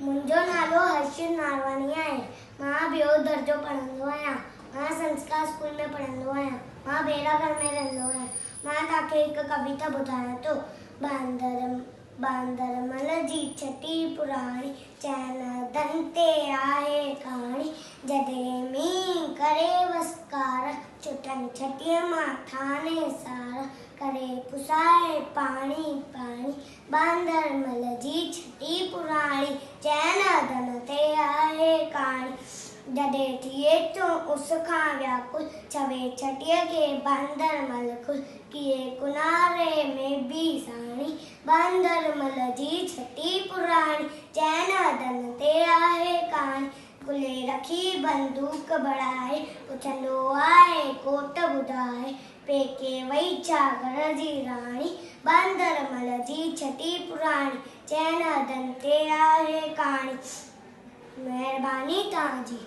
मुंहिंजो नालो हर्षित नारवानी आहे। मां ॿियों दर्जो पढ़ंदो आहियां। मां संस्कार स्कूल में पढ़ंदो आहियां। मां बेरागढ़ में रहंदो आहियां। मां तव्हांखे हिकु कविता ॿुधायां थो। बांदरमल जी छटी पुराणी, चइनि ते आहे कहाणी। जॾहिं मींहुं करे वसकार, छुटनि छटीअ मां ठाणे सार, करे पुसाए पाणी पाणी। बांदरमल जी छटी पुराणी, चइनि ते आहे कहाणी। जॾहिं थिए थो उस खां व्याकुल, छवे छटीअ खे बांदरमल खुल, किए किनारे में बि साणी। बांदरमल जी छटी पुराणी, चइनि ते आहे कहाणी। कुले रखी बंदूक बढ़ाए, पुछंदो आहे कोट ॿुधाए, पेके वई छा घर जी राणी। बांदरमल जी छटी पुराणी, चइनि ते आहे कहाणी। महिरबानी तव्हांजी।